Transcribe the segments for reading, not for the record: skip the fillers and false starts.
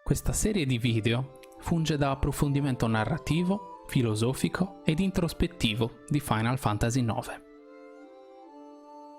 Questa serie di video funge da approfondimento narrativo, filosofico ed introspettivo di Final Fantasy IX.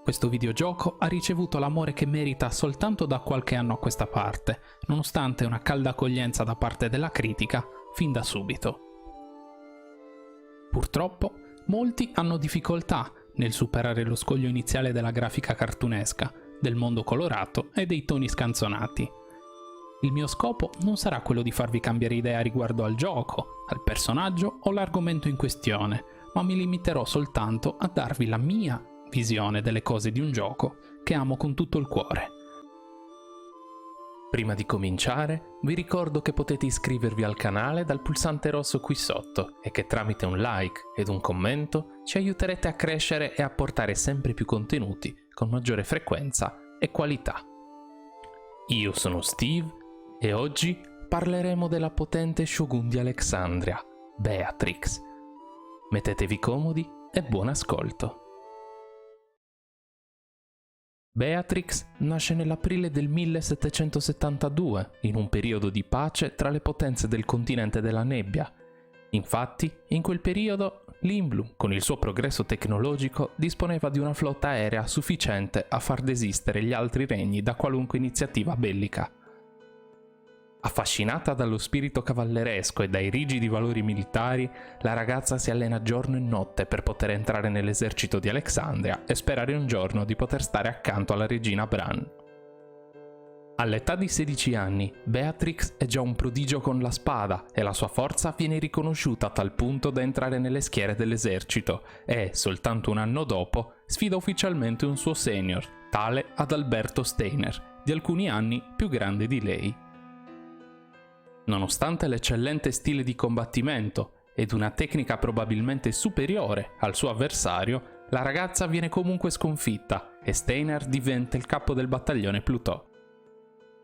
Questo videogioco ha ricevuto l'amore che merita soltanto da qualche anno a questa parte, nonostante una calda accoglienza da parte della critica fin da subito. Purtroppo, molti hanno difficoltà nel superare lo scoglio iniziale della grafica cartunesca, del mondo colorato e dei toni scanzonati. Il mio scopo non sarà quello di farvi cambiare idea riguardo al gioco, al personaggio o l'argomento in questione, ma mi limiterò soltanto a darvi la mia visione delle cose di un gioco che amo con tutto il cuore. Prima di cominciare, vi ricordo che potete iscrivervi al canale dal pulsante rosso qui sotto e che tramite un like ed un commento ci aiuterete a crescere e a portare sempre più contenuti con maggiore frequenza e qualità. Io sono Steve e oggi parleremo della potente Shogun di Alexandria, Beatrix. Mettetevi comodi e buon ascolto. Beatrix nasce nell'aprile del 1772, in un periodo di pace tra le potenze del continente della nebbia. Infatti, in quel periodo, l'Imblum, con il suo progresso tecnologico, disponeva di una flotta aerea sufficiente a far desistere gli altri regni da qualunque iniziativa bellica. Affascinata dallo spirito cavalleresco e dai rigidi valori militari, la ragazza si allena giorno e notte per poter entrare nell'esercito di Alexandria e sperare un giorno di poter stare accanto alla regina Bran. All'età di 16 anni, Beatrix è già un prodigio con la spada e la sua forza viene riconosciuta a tal punto da entrare nelle schiere dell'esercito e, soltanto un anno dopo, sfida ufficialmente un suo senior, tale Adalberto Steiner, di alcuni anni più grande di lei. Nonostante l'eccellente stile di combattimento ed una tecnica probabilmente superiore al suo avversario, la ragazza viene comunque sconfitta e Steiner diventa il capo del battaglione Plutò.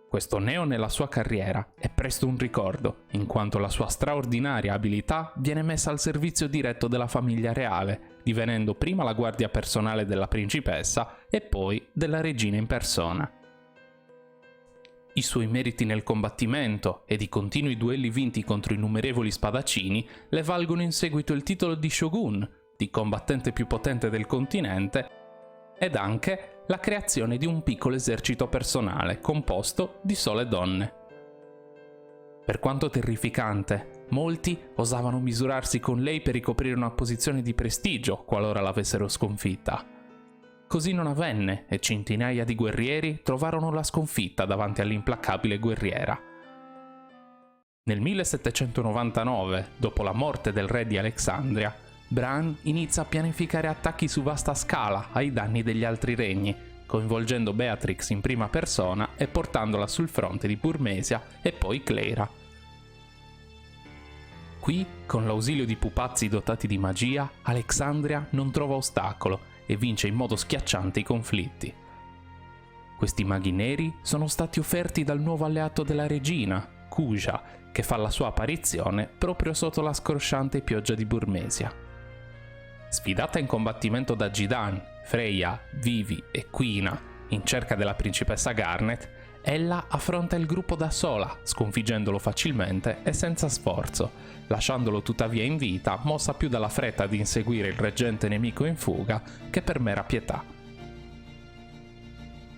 Questo neo nella sua carriera è presto un ricordo, in quanto la sua straordinaria abilità viene messa al servizio diretto della famiglia reale, divenendo prima la guardia personale della principessa e poi della regina in persona. I suoi meriti nel combattimento ed i continui duelli vinti contro innumerevoli spadaccini le valgono in seguito il titolo di Shogun, di combattente più potente del continente, ed anche la creazione di un piccolo esercito personale composto di sole donne. Per quanto terrificante, molti osavano misurarsi con lei per ricoprire una posizione di prestigio qualora l'avessero sconfitta. Così non avvenne e centinaia di guerrieri trovarono la sconfitta davanti all'implacabile guerriera. Nel 1799, dopo la morte del re di Alexandria, Bran inizia a pianificare attacchi su vasta scala ai danni degli altri regni, coinvolgendo Beatrix in prima persona e portandola sul fronte di Burmesia e poi Cleira. Qui, con l'ausilio di pupazzi dotati di magia, Alexandria non trova ostacolo e vince in modo schiacciante i conflitti. Questi maghi neri sono stati offerti dal nuovo alleato della regina, Kuja, che fa la sua apparizione proprio sotto la scrosciante pioggia di Burmesia. Sfidata in combattimento da Jidan, Freya, Vivi e Quina in cerca della principessa Garnet, ella affronta il gruppo da sola, sconfiggendolo facilmente e senza sforzo, lasciandolo tuttavia in vita, mossa più dalla fretta di inseguire il reggente nemico in fuga che per mera pietà.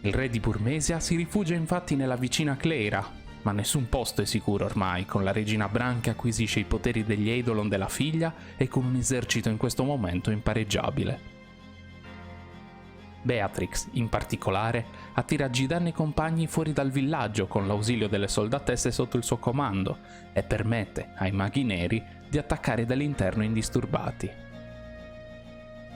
Il re di Burmesia si rifugia infatti nella vicina Cleira, ma nessun posto è sicuro ormai, con la regina Bran che acquisisce i poteri degli Eidolon della figlia e con un esercito in questo momento impareggiabile. Beatrix, in particolare, attira Jidan e compagni fuori dal villaggio con l'ausilio delle soldatesse sotto il suo comando e permette ai maghi neri di attaccare dall'interno indisturbati.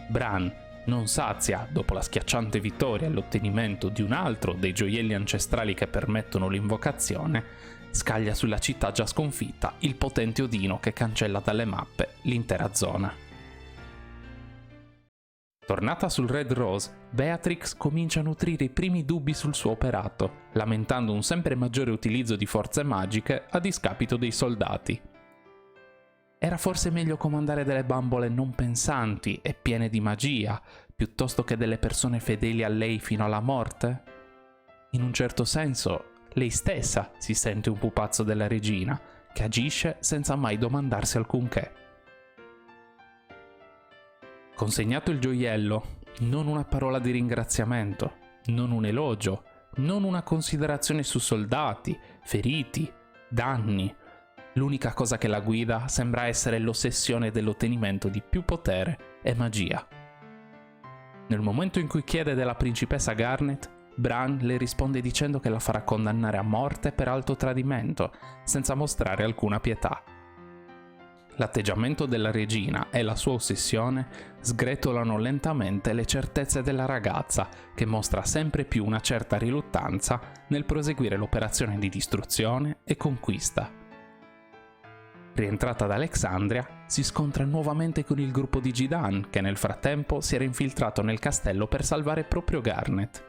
Bran, non sazia dopo la schiacciante vittoria e l'ottenimento di un altro dei gioielli ancestrali che permettono l'invocazione, scaglia sulla città già sconfitta il potente Odino che cancella dalle mappe l'intera zona. Tornata sul Red Rose, Beatrix comincia a nutrire i primi dubbi sul suo operato, lamentando un sempre maggiore utilizzo di forze magiche a discapito dei soldati. Era forse meglio comandare delle bambole non pensanti e piene di magia, piuttosto che delle persone fedeli a lei fino alla morte? In un certo senso, lei stessa si sente un pupazzo della regina, che agisce senza mai domandarsi alcunché. Consegnato il gioiello, non una parola di ringraziamento, non un elogio, non una considerazione su soldati, feriti, danni. L'unica cosa che la guida sembra essere l'ossessione dell'ottenimento di più potere e magia. Nel momento in cui chiede della principessa Garnet, Bran le risponde dicendo che la farà condannare a morte per alto tradimento, senza mostrare alcuna pietà. L'atteggiamento della regina e la sua ossessione sgretolano lentamente le certezze della ragazza, che mostra sempre più una certa riluttanza nel proseguire l'operazione di distruzione e conquista. Rientrata ad Alexandria, si scontra nuovamente con il gruppo di Gidan, che nel frattempo si era infiltrato nel castello per salvare proprio Garnet.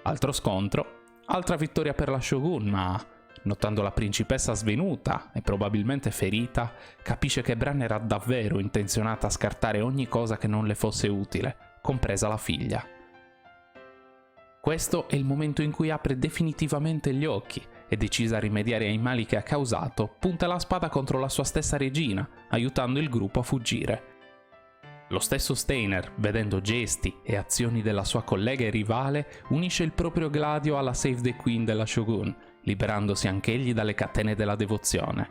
Altro scontro, altra vittoria per la Shogun, ma notando la principessa svenuta e probabilmente ferita, capisce che Bran era davvero intenzionata a scartare ogni cosa che non le fosse utile, compresa la figlia. Questo è il momento in cui apre definitivamente gli occhi e, decisa a rimediare ai mali che ha causato, punta la spada contro la sua stessa regina, aiutando il gruppo a fuggire. Lo stesso Steiner, vedendo gesti e azioni della sua collega e rivale, unisce il proprio Gladio alla Save the Queen della Shogun, liberandosi anch'egli dalle catene della devozione.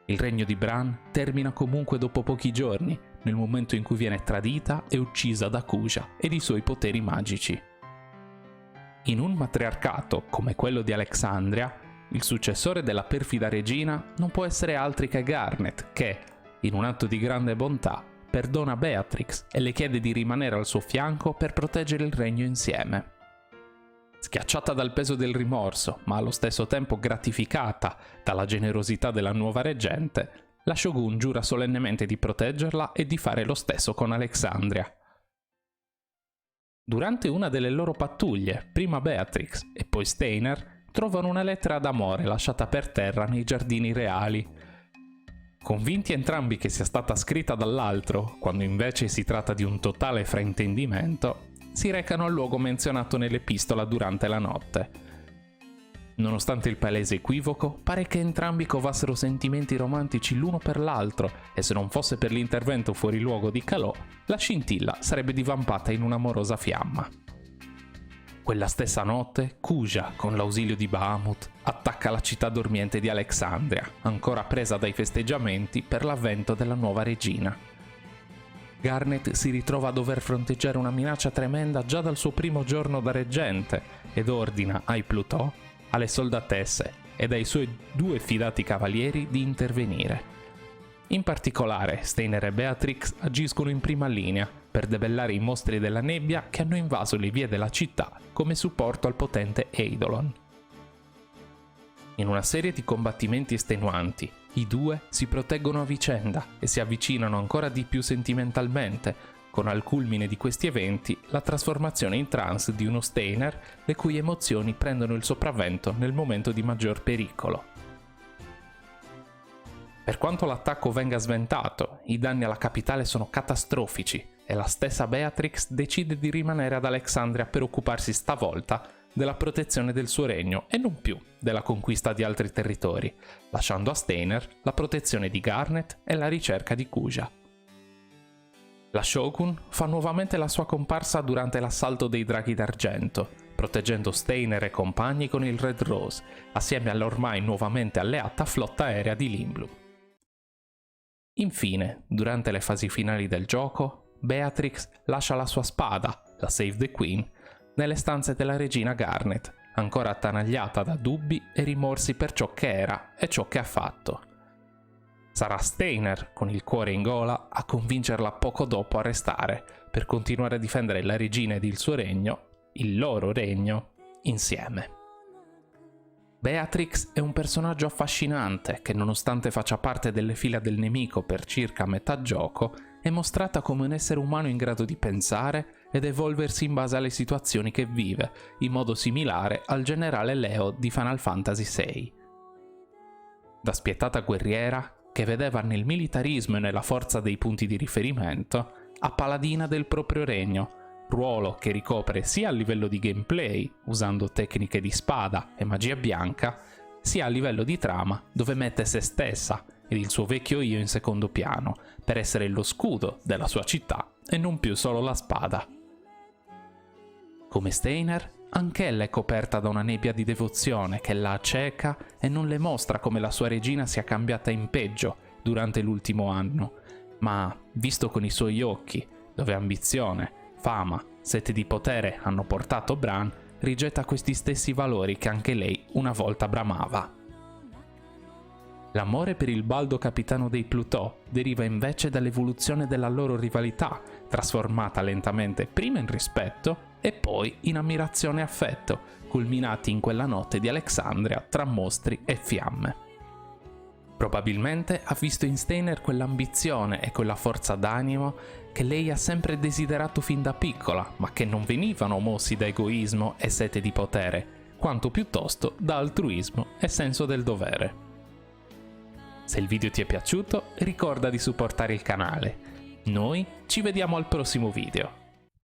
Il regno di Bran termina comunque dopo pochi giorni, nel momento in cui viene tradita e uccisa da Kuja ed i suoi poteri magici. In un matriarcato come quello di Alexandria, il successore della perfida regina non può essere altri che Garnet, che, in un atto di grande bontà, perdona Beatrix e le chiede di rimanere al suo fianco per proteggere il regno insieme. Schiacciata dal peso del rimorso, ma allo stesso tempo gratificata dalla generosità della nuova reggente, la Shogun giura solennemente di proteggerla e di fare lo stesso con Alexandria. Durante una delle loro pattuglie, prima Beatrix e poi Steiner trovano una lettera d'amore lasciata per terra nei giardini reali. Convinti entrambi che sia stata scritta dall'altro, quando invece si tratta di un totale fraintendimento, si recano al luogo menzionato nell'epistola durante la notte. Nonostante il palese equivoco, pare che entrambi covassero sentimenti romantici l'uno per l'altro, e se non fosse per l'intervento fuori luogo di Calò, la scintilla sarebbe divampata in un'amorosa fiamma. Quella stessa notte, Kuja, con l'ausilio di Bahamut, attacca la città dormiente di Alexandria, ancora presa dai festeggiamenti per l'avvento della nuova regina. Garnet si ritrova a dover fronteggiare una minaccia tremenda già dal suo primo giorno da reggente ed ordina ai Plutò, alle soldatesse ed ai suoi 2 fidati cavalieri di intervenire. In particolare, Steiner e Beatrix agiscono in prima linea per debellare i mostri della nebbia che hanno invaso le vie della città come supporto al potente Eidolon. In una serie di combattimenti estenuanti, i due si proteggono a vicenda e si avvicinano ancora di più sentimentalmente, con al culmine di questi eventi la trasformazione in trance di uno Steiner, le cui emozioni prendono il sopravvento nel momento di maggior pericolo. Per quanto l'attacco venga sventato, i danni alla capitale sono catastrofici e la stessa Beatrix decide di rimanere ad Alexandria per occuparsi stavolta della protezione del suo regno e non più della conquista di altri territori, lasciando a Steiner la protezione di Garnet e la ricerca di Kuja. La Shogun fa nuovamente la sua comparsa durante l'assalto dei draghi d'argento, proteggendo Steiner e compagni con il Red Rose, assieme all'ormai nuovamente alleata flotta aerea di Lindblum. Infine, durante le fasi finali del gioco, Beatrix lascia la sua spada, la Save the Queen, nelle stanze della regina Garnet, ancora attanagliata da dubbi e rimorsi per ciò che era e ciò che ha fatto. Sarà Steiner, con il cuore in gola, a convincerla poco dopo a restare, per continuare a difendere la regina ed il suo regno, il loro regno, insieme. Beatrix è un personaggio affascinante che, nonostante faccia parte delle fila del nemico per circa metà gioco, è mostrata come un essere umano in grado di pensare ed evolversi in base alle situazioni che vive, in modo similare al generale Leo di Final Fantasy VI. Da spietata guerriera, che vedeva nel militarismo e nella forza dei punti di riferimento, a paladina del proprio regno, ruolo che ricopre sia a livello di gameplay, usando tecniche di spada e magia bianca, sia a livello di trama, dove mette se stessa ed il suo vecchio io in secondo piano, per essere lo scudo della sua città e non più solo la spada. Come Steiner, anch'ella è coperta da una nebbia di devozione che la acceca e non le mostra come la sua regina sia cambiata in peggio durante l'ultimo anno, ma, visto con i suoi occhi, dove ambizione, fama, sete di potere hanno portato Bran, rigetta questi stessi valori che anche lei una volta bramava. L'amore per il baldo capitano dei Plutò deriva invece dall'evoluzione della loro rivalità, trasformata lentamente prima in rispetto e poi in ammirazione e affetto, culminati in quella notte di Alexandria tra mostri e fiamme. Probabilmente ha visto in Steiner quell'ambizione e quella forza d'animo che lei ha sempre desiderato fin da piccola, ma che non venivano mossi da egoismo e sete di potere, quanto piuttosto da altruismo e senso del dovere. Se il video ti è piaciuto, ricorda di supportare il canale. Noi ci vediamo al prossimo video.